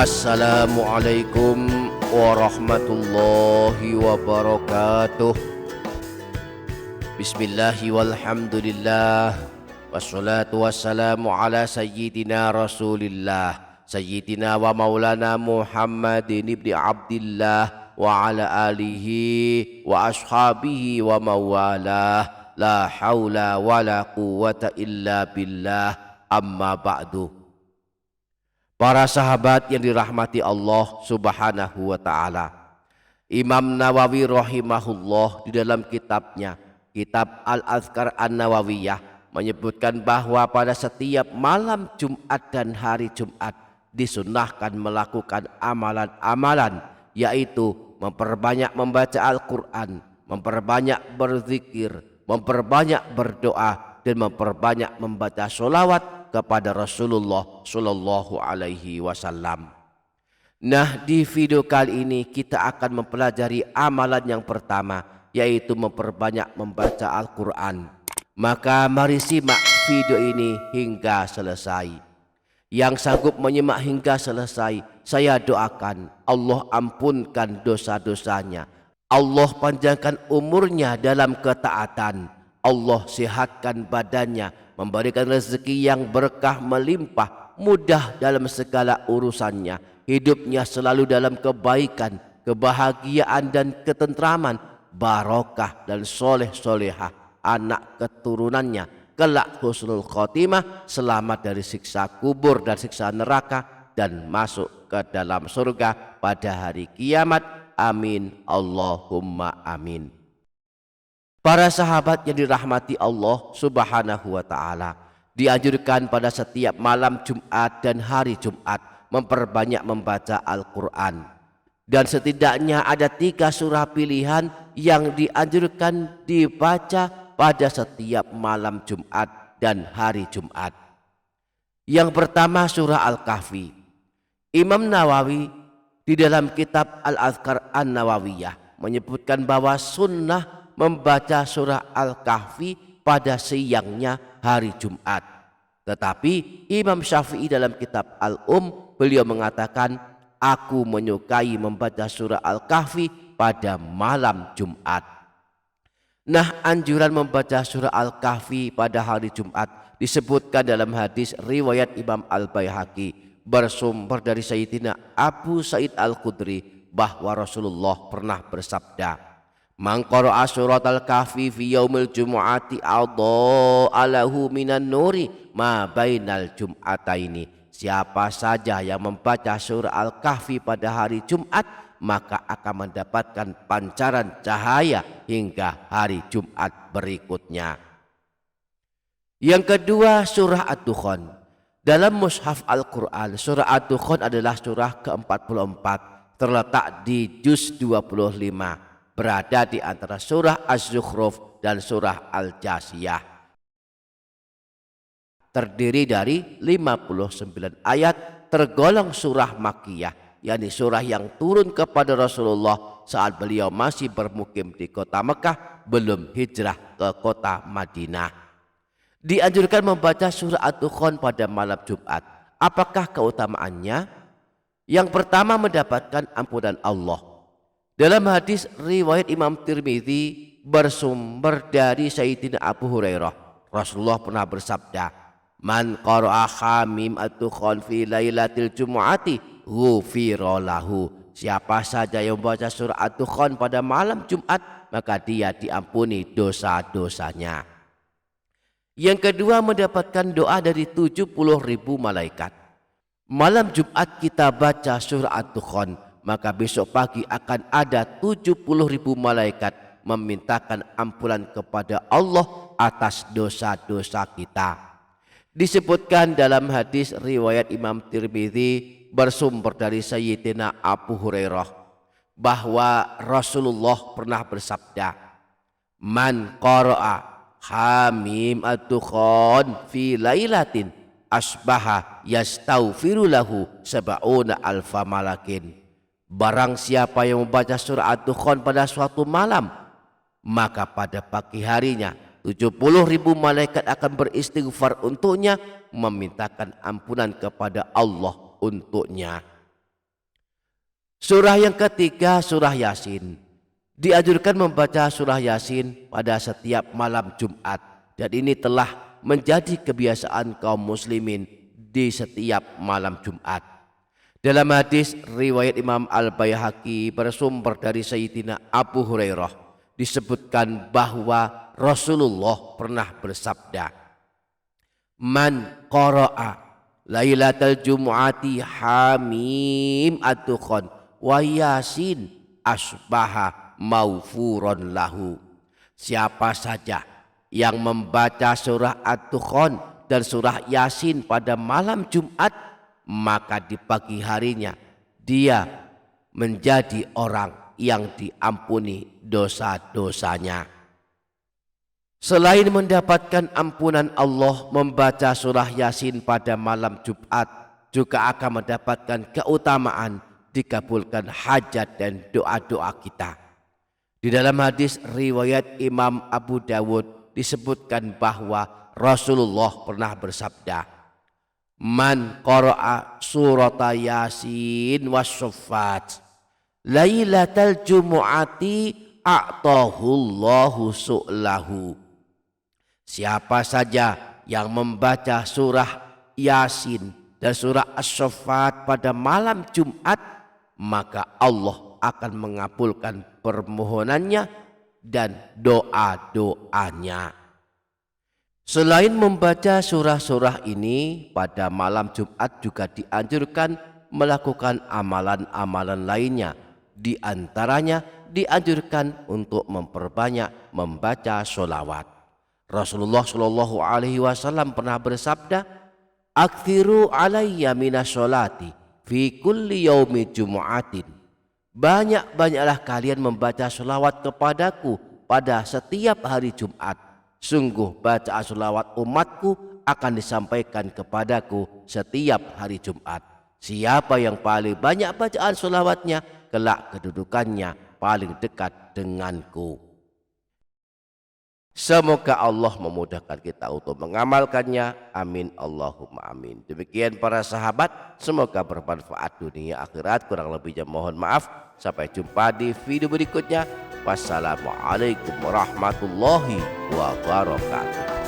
Assalamualaikum warahmatullahi wabarakatuh. Bismillahi walhamdulillah. Wassalatu wassalamu ala sayyidina rasulillah Sayyidina wa maulana Muhammadin ibni Abdillah wa ala alihi wa ashabihi wa mawalah. La hawla wa la quwwata illa billah. Amma ba'du. Para sahabat yang dirahmati Allah subhanahu wa ta'ala, Imam Nawawi rahimahullah di dalam kitabnya Kitab Al-Azkar An-Nawawiyah menyebutkan bahwa pada setiap malam Jumat dan hari Jumat disunnahkan melakukan amalan-amalan, yaitu memperbanyak membaca Al-Quran, memperbanyak berzikir, memperbanyak berdoa, dan memperbanyak membaca sholawat kepada Rasulullah Shallallahu Alaihi Wasallam. Nah, di video kali ini kita akan mempelajari amalan yang pertama, yaitu memperbanyak membaca Al-Quran. Maka mari simak video ini hingga selesai. Yang sanggup menyimak hingga selesai, saya doakan Allah ampunkan dosa-dosanya, Allah panjangkan umurnya dalam ketaatan, Allah sehatkan badannya, memberikan rezeki yang berkah melimpah, mudah dalam segala urusannya, hidupnya selalu dalam kebaikan, kebahagiaan dan ketentraman, barokah dan soleh-solehah, anak keturunannya kelak husnul khotimah, selamat dari siksa kubur dan siksa neraka, dan masuk ke dalam surga pada hari kiamat. Amin Allahumma amin. Para sahabat yang dirahmati Allah subhanahu wa ta'ala, dianjurkan pada setiap malam Jumat dan hari Jumat memperbanyak membaca Al-Quran. Dan setidaknya ada 3 surah pilihan yang dianjurkan dibaca pada setiap malam Jumat dan hari Jumat. Yang pertama surah Al-Kahfi. Imam Nawawi di dalam kitab Al-Azkar An-Nawawiyah menyebutkan bahwa sunnah membaca surah Al-Kahfi pada siangnya hari Jumat. Tetapi Imam Syafi'i dalam kitab beliau mengatakan, aku menyukai membaca surah Al-Kahfi pada malam Jumat. Nah, anjuran membaca surah Al-Kahfi pada hari Jumat disebutkan dalam hadis riwayat Imam Al-Baihaqi bersumber dari Sayyidina Abu Sa'id Al-Khudri bahwa Rasulullah pernah bersabda, man qara'a surat al-kahfi fi yaumil jumu'ati a'dha'alahu minan nuri ma bainal jum'ataini. Siapa saja yang membaca surah Al-Kahfi pada hari Jumat, maka akan mendapatkan pancaran cahaya hingga hari Jumat berikutnya. Yang kedua surah Ad-Dukhan. Dalam mushaf Al-Quran, surah Ad-Dukhan adalah surah ke-44, terletak di juz 25. Berada di antara surah Az-Zukhruf dan surah Al-Jasiyah. Terdiri dari 59 ayat, tergolong surah Makkiyah, yakni surah yang turun kepada Rasulullah saat beliau masih bermukim di kota Mekah, belum hijrah ke kota Madinah. Dianjurkan membaca surah Ad-Dukhan pada malam Jumat. Apakah keutamaannya? Yang pertama, mendapatkan ampunan Allah. Dalam hadis riwayat Imam Tirmidzi bersumber dari Sayyidina Abu Hurairah, Rasulullah pernah bersabda, man qara'a hamim ad-dukhan fi lailatil jumu'ati ghufira lahu. Siapa saja yang membaca surah Ad-Dukhan pada malam Jumat, maka dia diampuni dosa-dosanya. Yang kedua, mendapatkan doa dari 70.000 malaikat. Malam Jumat kita baca surah Ad-Dukhan, maka besok pagi akan ada 70.000 malaikat memintakan ampunan kepada Allah atas dosa-dosa kita. Disebutkan dalam hadis riwayat Imam Tirmidzi bersumber dari Sayyidina Abu Hurairah bahwa Rasulullah pernah bersabda, man qara'a hamim ad-dukhan fi lailatin asbaha yastaghfiru lahu sab'una alfa malakin. Barang siapa yang membaca surah Ad-Dukhan pada suatu malam, maka pada pagi harinya 70.000 malaikat akan beristighfar untuknya, memintakan ampunan kepada Allah untuknya. Surah yang ketiga, surah Yasin. Dianjurkan membaca surah Yasin pada setiap malam Jumat, dan ini telah menjadi kebiasaan kaum muslimin di setiap malam Jumat. Dalam hadis riwayat Imam Al-Baihaqi bersumber dari Sayyidina Abu Hurairah disebutkan bahwa Rasulullah pernah bersabda, "Man qara'a lailatal jumu'ati hamim ad-dukhan wa yasin asbaha maufuron lahu." Siapa saja yang membaca surah ad-dukhan dan surah Yasin pada malam Jumat, maka di pagi harinya dia menjadi orang yang diampuni dosa-dosanya. Selain mendapatkan ampunan Allah, membaca surah Yasin pada malam Jumat juga akan mendapatkan keutamaan dikabulkan hajat dan doa-doa kita. Di dalam hadis riwayat Imam Abu Dawud disebutkan bahwa Rasulullah pernah bersabda, "Man qara'a surata Yasin was-suffat lailatal jumu'ati a'tahullahu su'lahu." Siapa saja yang membaca surah Yasin dan surah As-Saffat pada malam Jumat, maka Allah akan mengabulkan permohonannya dan doa-doanya. Selain membaca surah-surah ini pada malam Jumat, juga dianjurkan melakukan amalan-amalan lainnya. Di antaranya dianjurkan untuk memperbanyak membaca sholawat. Rasulullah Shallallahu Alaihi Wasallam pernah bersabda, "Aktsiru alayya minas sholati fi kulli yaumi jumu'atin." Banyak-banyaklah kalian membaca sholawat kepadaku pada setiap hari Jumat. Sungguh bacaan sholawat umatku akan disampaikan kepadaku setiap hari Jumat. Siapa yang paling banyak bacaan sholawatnya, kelak kedudukannya paling dekat denganku. Semoga Allah memudahkan kita untuk mengamalkannya. Amin Allahumma amin. Demikian para sahabat, semoga bermanfaat dunia akhirat. Kurang lebihnya mohon maaf. Sampai jumpa di video berikutnya. Wassalamualaikum warahmatullahi wabarakatuh.